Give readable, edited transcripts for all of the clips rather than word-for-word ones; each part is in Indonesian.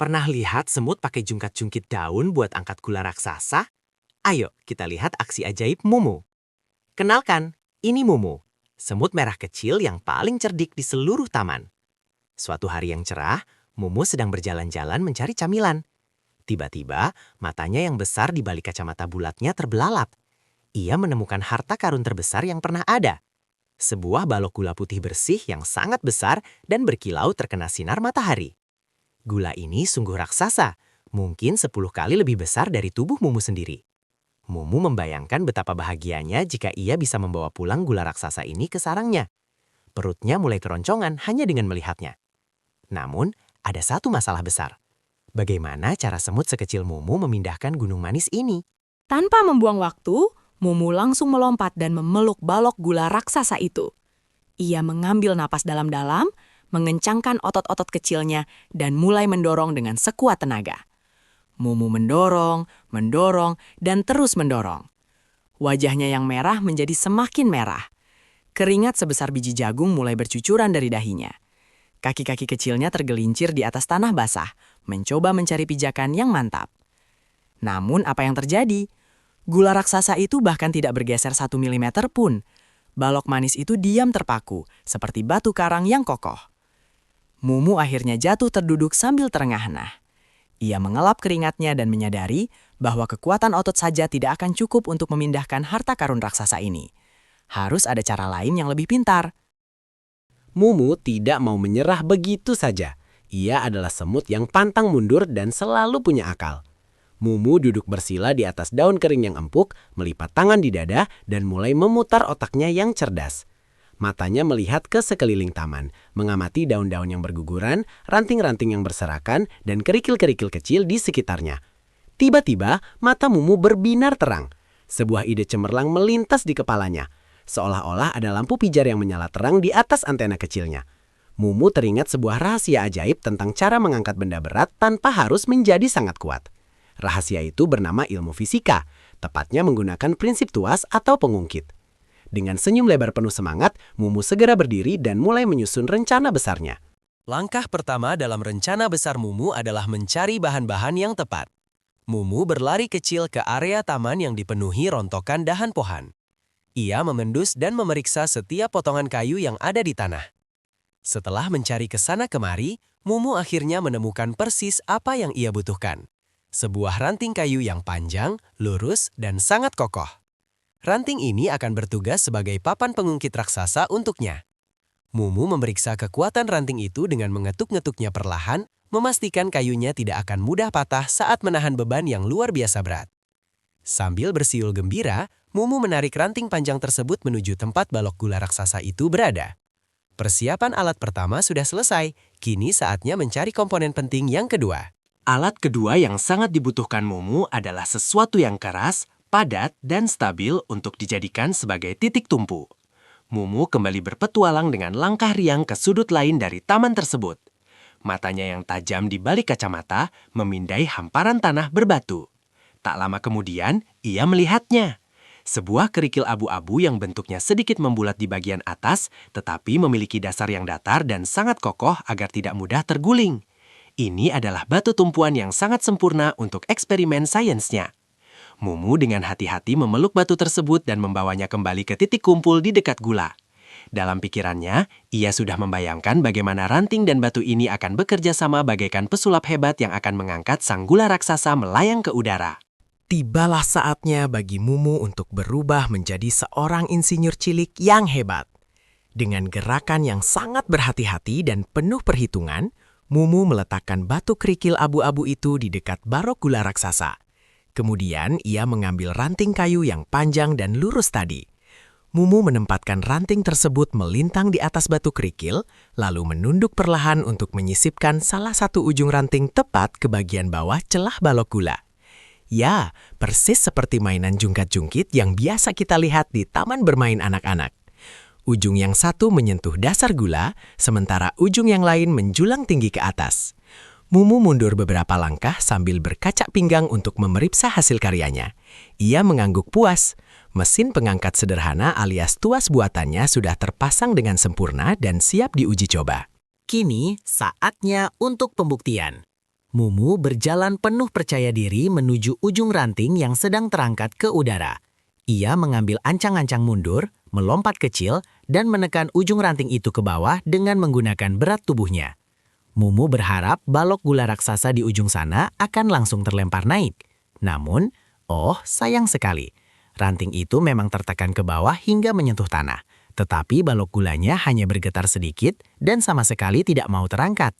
Pernah lihat semut pakai jungkat-jungkit daun buat angkat gula raksasa? Ayo, kita lihat aksi ajaib Mumu. Kenalkan, ini Mumu, semut merah kecil yang paling cerdik di seluruh taman. Suatu hari yang cerah, Mumu sedang berjalan-jalan mencari camilan. Tiba-tiba, matanya yang besar di balik kacamata bulatnya terbelalak. Ia menemukan harta karun terbesar yang pernah ada. Sebuah balok gula putih bersih yang sangat besar dan berkilau terkena sinar matahari. Gula ini sungguh raksasa, mungkin 10 kali lebih besar dari tubuh Mumu sendiri. Mumu membayangkan betapa bahagianya jika ia bisa membawa pulang gula raksasa ini ke sarangnya. Perutnya mulai keroncongan hanya dengan melihatnya. Namun, ada satu masalah besar. Bagaimana cara semut sekecil Mumu memindahkan gunung manis ini? Tanpa membuang waktu, Mumu langsung melompat dan memeluk balok gula raksasa itu. Ia mengambil napas dalam-dalam, mengencangkan otot-otot kecilnya, dan mulai mendorong dengan sekuat tenaga. Mumu mendorong, dan terus mendorong. Wajahnya yang merah menjadi semakin merah. Keringat sebesar biji jagung mulai bercucuran dari dahinya. Kaki-kaki kecilnya tergelincir di atas tanah basah, mencoba mencari pijakan yang mantap. Namun apa yang terjadi? Gula raksasa itu bahkan tidak bergeser 1 milimeter pun. Balok manis itu diam terpaku, seperti batu karang yang kokoh. Mumu akhirnya jatuh terduduk sambil terengah-engah. Ia mengelap keringatnya dan menyadari bahwa kekuatan otot saja tidak akan cukup untuk memindahkan harta karun raksasa ini. Harus ada cara lain yang lebih pintar. Mumu tidak mau menyerah begitu saja. Ia adalah semut yang pantang mundur dan selalu punya akal. Mumu duduk bersila di atas daun kering yang empuk, melipat tangan di dada, dan mulai memutar otaknya yang cerdas. Matanya melihat ke sekeliling taman, mengamati daun-daun yang berguguran, ranting-ranting yang berserakan, dan kerikil-kerikil kecil di sekitarnya. Tiba-tiba, mata Mumu berbinar terang. Sebuah ide cemerlang melintas di kepalanya. Seolah-olah ada lampu pijar yang menyala terang di atas antena kecilnya. Mumu teringat sebuah rahasia ajaib tentang cara mengangkat benda berat tanpa harus menjadi sangat kuat. Rahasia itu bernama ilmu fisika, tepatnya menggunakan prinsip tuas atau pengungkit. Dengan senyum lebar penuh semangat, Mumu segera berdiri dan mulai menyusun rencana besarnya. Langkah pertama dalam rencana besar Mumu adalah mencari bahan-bahan yang tepat. Mumu berlari kecil ke area taman yang dipenuhi rontokan dahan pohon. Ia mengendus dan memeriksa setiap potongan kayu yang ada di tanah. Setelah mencari ke sana kemari, Mumu akhirnya menemukan persis apa yang ia butuhkan. Sebuah ranting kayu yang panjang, lurus, dan sangat kokoh. Ranting ini akan bertugas sebagai papan pengungkit raksasa untuknya. Mumu memeriksa kekuatan ranting itu dengan mengetuk-ngetuknya perlahan, memastikan kayunya tidak akan mudah patah saat menahan beban yang luar biasa berat. Sambil bersiul gembira, Mumu menarik ranting panjang tersebut menuju tempat balok gula raksasa itu berada. Persiapan alat pertama sudah selesai, kini saatnya mencari komponen penting yang kedua. Alat kedua yang sangat dibutuhkan Mumu adalah sesuatu yang keras, padat, dan stabil untuk dijadikan sebagai titik tumpu. Mumu kembali berpetualang dengan langkah riang ke sudut lain dari taman tersebut. Matanya yang tajam di balik kacamata memindai hamparan tanah berbatu. Tak lama kemudian, ia melihatnya. Sebuah kerikil abu-abu yang bentuknya sedikit membulat di bagian atas, tetapi memiliki dasar yang datar dan sangat kokoh agar tidak mudah terguling. Ini adalah batu tumpuan yang sangat sempurna untuk eksperimen sainsnya. Mumu dengan hati-hati memeluk batu tersebut dan membawanya kembali ke titik kumpul di dekat gula. Dalam pikirannya, ia sudah membayangkan bagaimana ranting dan batu ini akan bekerja sama bagaikan pesulap hebat yang akan mengangkat sang gula raksasa melayang ke udara. Tibalah saatnya bagi Mumu untuk berubah menjadi seorang insinyur cilik yang hebat. Dengan gerakan yang sangat berhati-hati dan penuh perhitungan, Mumu meletakkan batu kerikil abu-abu itu di dekat balok gula raksasa. Kemudian ia mengambil ranting kayu yang panjang dan lurus tadi. Mumu menempatkan ranting tersebut melintang di atas batu kerikil, lalu menunduk perlahan untuk menyisipkan salah satu ujung ranting tepat ke bagian bawah celah balok gula. Ya, persis seperti mainan jungkat-jungkit yang biasa kita lihat di taman bermain anak-anak. Ujung yang satu menyentuh dasar gula, sementara ujung yang lain menjulang tinggi ke atas. Mumu mundur beberapa langkah sambil berkacak pinggang untuk memeriksa hasil karyanya. Ia mengangguk puas. Mesin pengangkat sederhana alias tuas buatannya sudah terpasang dengan sempurna dan siap diuji coba. Kini saatnya untuk pembuktian. Mumu berjalan penuh percaya diri menuju ujung ranting yang sedang terangkat ke udara. Ia mengambil ancang-ancang mundur, melompat kecil, dan menekan ujung ranting itu ke bawah dengan menggunakan berat tubuhnya. Mumu berharap balok gula raksasa di ujung sana akan langsung terlempar naik. Namun, sayang sekali. Ranting itu memang tertekan ke bawah hingga menyentuh tanah. Tetapi balok gulanya hanya bergetar sedikit dan sama sekali tidak mau terangkat.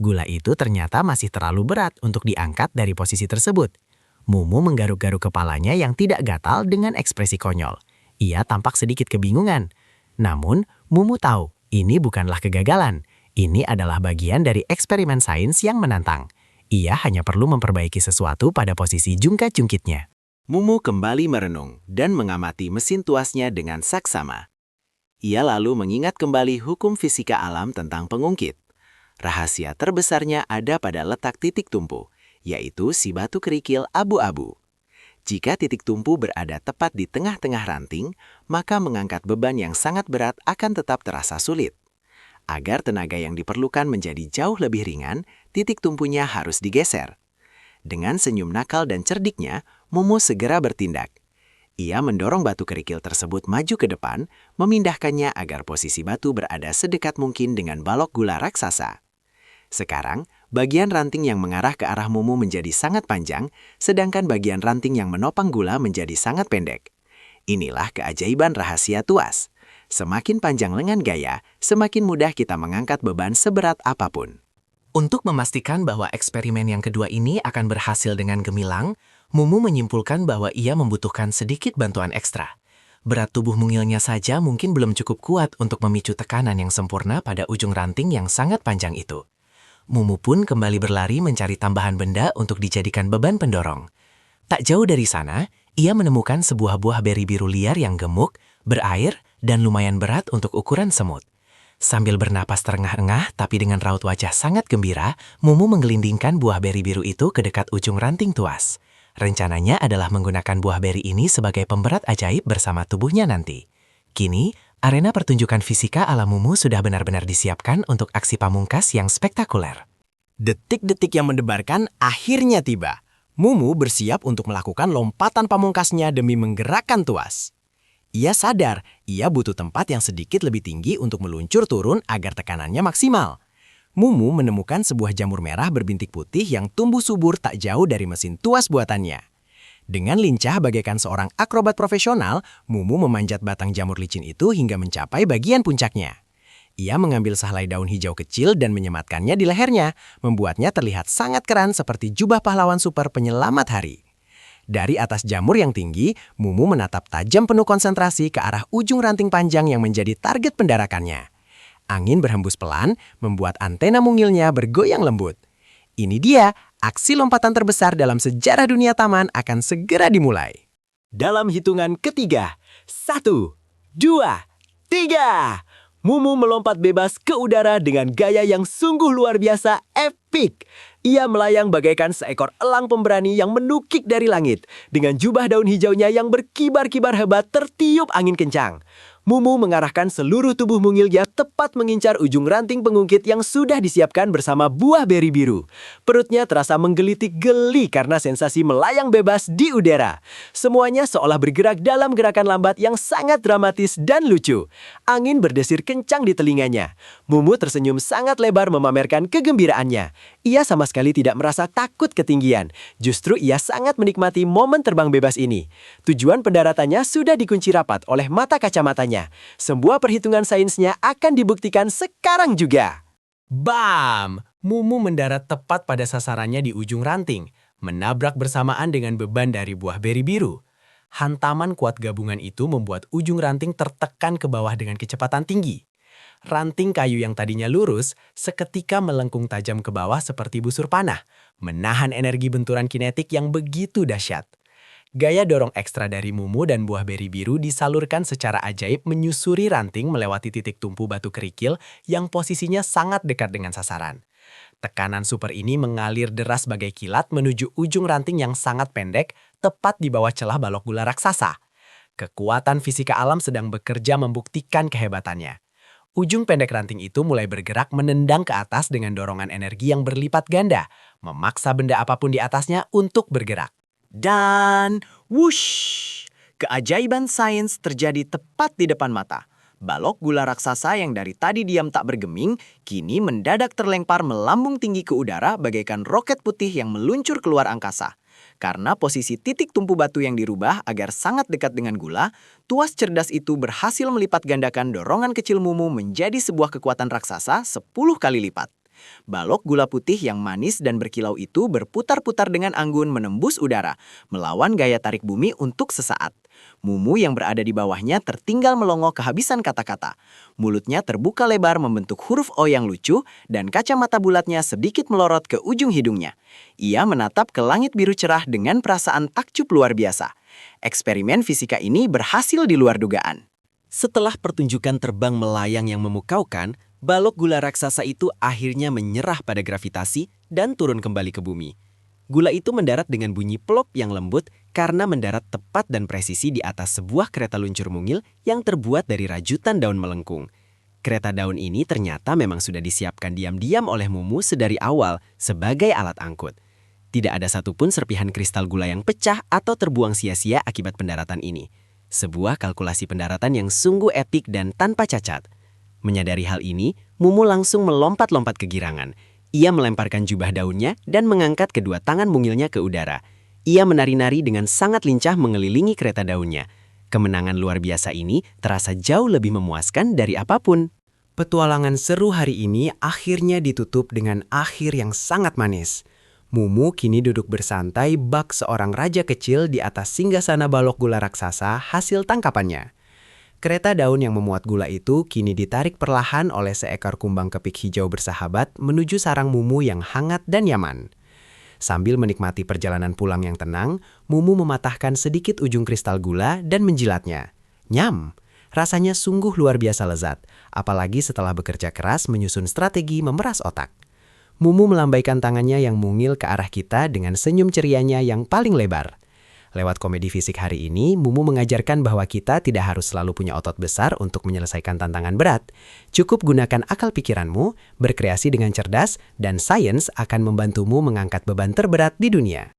Gula itu ternyata masih terlalu berat untuk diangkat dari posisi tersebut. Mumu menggaruk-garuk kepalanya yang tidak gatal dengan ekspresi konyol. Ia tampak sedikit kebingungan. Namun, Mumu tahu ini bukanlah kegagalan. Ini adalah bagian dari eksperimen sains yang menantang. Ia hanya perlu memperbaiki sesuatu pada posisi jungkat-jungkitnya. Mumu kembali merenung dan mengamati mesin tuasnya dengan saksama. Ia lalu mengingat kembali hukum fisika alam tentang pengungkit. Rahasia terbesarnya ada pada letak titik tumpu, yaitu si batu kerikil abu-abu. Jika titik tumpu berada tepat di tengah-tengah ranting, maka mengangkat beban yang sangat berat akan tetap terasa sulit. Agar tenaga yang diperlukan menjadi jauh lebih ringan, titik tumpunya harus digeser. Dengan senyum nakal dan cerdiknya, Mumu segera bertindak. Ia mendorong batu kerikil tersebut maju ke depan, memindahkannya agar posisi batu berada sedekat mungkin dengan balok gula raksasa. Sekarang, bagian ranting yang mengarah ke arah Mumu menjadi sangat panjang, sedangkan bagian ranting yang menopang gula menjadi sangat pendek. Inilah keajaiban rahasia tuas. Semakin panjang lengan gaya, semakin mudah kita mengangkat beban seberat apapun. Untuk memastikan bahwa eksperimen yang kedua ini akan berhasil dengan gemilang, Mumu menyimpulkan bahwa ia membutuhkan sedikit bantuan ekstra. Berat tubuh mungilnya saja mungkin belum cukup kuat untuk memicu tekanan yang sempurna pada ujung ranting yang sangat panjang itu. Mumu pun kembali berlari mencari tambahan benda untuk dijadikan beban pendorong. Tak jauh dari sana, ia menemukan sebuah buah beri biru liar yang gemuk, berair, dan lumayan berat untuk ukuran semut. Sambil bernapas terengah-engah tapi dengan raut wajah sangat gembira, Mumu menggelindingkan buah beri biru itu ke dekat ujung ranting tuas. Rencananya adalah menggunakan buah beri ini sebagai pemberat ajaib bersama tubuhnya nanti. Kini, arena pertunjukan fisika ala Mumu sudah benar-benar disiapkan untuk aksi pamungkas yang spektakuler. Detik-detik yang mendebarkan akhirnya tiba. Mumu bersiap untuk melakukan lompatan pamungkasnya demi menggerakkan tuas. Ia sadar, ia butuh tempat yang sedikit lebih tinggi untuk meluncur turun agar tekanannya maksimal. Mumu menemukan sebuah jamur merah berbintik putih yang tumbuh subur tak jauh dari mesin tuas buatannya. Dengan lincah bagaikan seorang akrobat profesional, Mumu memanjat batang jamur licin itu hingga mencapai bagian puncaknya. Ia mengambil sehelai daun hijau kecil dan menyematkannya di lehernya, membuatnya terlihat sangat keren seperti jubah pahlawan super penyelamat hari. Dari atas jamur yang tinggi, Mumu menatap tajam penuh konsentrasi ke arah ujung ranting panjang yang menjadi target pendarakannya. Angin berhembus pelan, membuat antena mungilnya bergoyang lembut. Ini dia, aksi lompatan terbesar dalam sejarah dunia taman akan segera dimulai. Dalam hitungan ketiga, 1, 2, 3. Mumu melompat bebas ke udara dengan gaya yang sungguh luar biasa epik. Ia melayang bagaikan seekor elang pemberani yang menukik dari langit. Dengan jubah daun hijaunya yang berkibar-kibar hebat tertiup angin kencang. Mumu mengarahkan seluruh tubuh mungilnya tepat mengincar ujung ranting pengungkit yang sudah disiapkan bersama buah beri biru. Perutnya terasa menggelitik geli karena sensasi melayang bebas di udara. Semuanya seolah bergerak dalam gerakan lambat yang sangat dramatis dan lucu. Angin berdesir kencang di telinganya. Mumu tersenyum sangat lebar memamerkan kegembiraannya. Ia sama sekali tidak merasa takut ketinggian. Justru ia sangat menikmati momen terbang bebas ini. Tujuan pendaratannya sudah dikunci rapat oleh mata kacamatanya. Sebuah perhitungan sainsnya akan dibuktikan sekarang juga. Bam! Mumu mendarat tepat pada sasarannya di ujung ranting, menabrak bersamaan dengan beban dari buah beri biru. Hantaman kuat gabungan itu membuat ujung ranting tertekan ke bawah dengan kecepatan tinggi. Ranting kayu yang tadinya lurus seketika melengkung tajam ke bawah seperti busur panah, menahan energi benturan kinetik yang begitu dahsyat. Gaya dorong ekstra dari Mumu dan buah beri biru disalurkan secara ajaib menyusuri ranting melewati titik tumpu batu kerikil yang posisinya sangat dekat dengan sasaran. Tekanan super ini mengalir deras bagai kilat menuju ujung ranting yang sangat pendek, tepat di bawah celah balok gula raksasa. Kekuatan fisika alam sedang bekerja membuktikan kehebatannya. Ujung pendek ranting itu mulai bergerak menendang ke atas dengan dorongan energi yang berlipat ganda, memaksa benda apapun di atasnya untuk bergerak. Dan wush! Keajaiban sains terjadi tepat di depan mata. Balok gula raksasa yang dari tadi diam tak bergeming, kini mendadak terlempar melambung tinggi ke udara bagaikan roket putih yang meluncur keluar angkasa. Karena posisi titik tumpu batu yang dirubah agar sangat dekat dengan gula, tuas cerdas itu berhasil melipat gandakan dorongan kecil Mumu menjadi sebuah kekuatan raksasa 10 kali lipat. Balok gula putih yang manis dan berkilau itu berputar-putar dengan anggun menembus udara, melawan gaya tarik bumi untuk sesaat. Mumu yang berada di bawahnya tertinggal melongo kehabisan kata-kata. Mulutnya terbuka lebar membentuk huruf O yang lucu, dan kacamata bulatnya sedikit melorot ke ujung hidungnya. Ia menatap ke langit biru cerah dengan perasaan takjub luar biasa. Eksperimen fisika ini berhasil di luar dugaan. Setelah pertunjukan terbang melayang yang memukaukan, balok gula raksasa itu akhirnya menyerah pada gravitasi dan turun kembali ke bumi. Gula itu mendarat dengan bunyi plop yang lembut karena mendarat tepat dan presisi di atas sebuah kereta luncur mungil yang terbuat dari rajutan daun melengkung. Kereta daun ini ternyata memang sudah disiapkan diam-diam oleh Mumu sedari awal sebagai alat angkut. Tidak ada satupun serpihan kristal gula yang pecah atau terbuang sia-sia akibat pendaratan ini. Sebuah kalkulasi pendaratan yang sungguh epik dan tanpa cacat. Menyadari hal ini, Mumu langsung melompat-lompat kegirangan. Ia melemparkan jubah daunnya dan mengangkat kedua tangan mungilnya ke udara. Ia menari-nari dengan sangat lincah mengelilingi kereta daunnya. Kemenangan luar biasa ini terasa jauh lebih memuaskan dari apapun. Petualangan seru hari ini akhirnya ditutup dengan akhir yang sangat manis. Mumu kini duduk bersantai bak seorang raja kecil di atas singgasana balok gula raksasa hasil tangkapannya. Kereta daun yang memuat gula itu kini ditarik perlahan oleh seekor kumbang kepik hijau bersahabat menuju sarang Mumu yang hangat dan nyaman. Sambil menikmati perjalanan pulang yang tenang, Mumu mematahkan sedikit ujung kristal gula dan menjilatnya. Nyam! Rasanya sungguh luar biasa lezat, apalagi setelah bekerja keras menyusun strategi memeras otak. Mumu melambaikan tangannya yang mungil ke arah kita dengan senyum cerianya yang paling lebar. Lewat komedi fisik hari ini, Mumu mengajarkan bahwa kita tidak harus selalu punya otot besar untuk menyelesaikan tantangan berat. Cukup gunakan akal pikiranmu, berkreasi dengan cerdas, dan sains akan membantumu mengangkat beban terberat di dunia.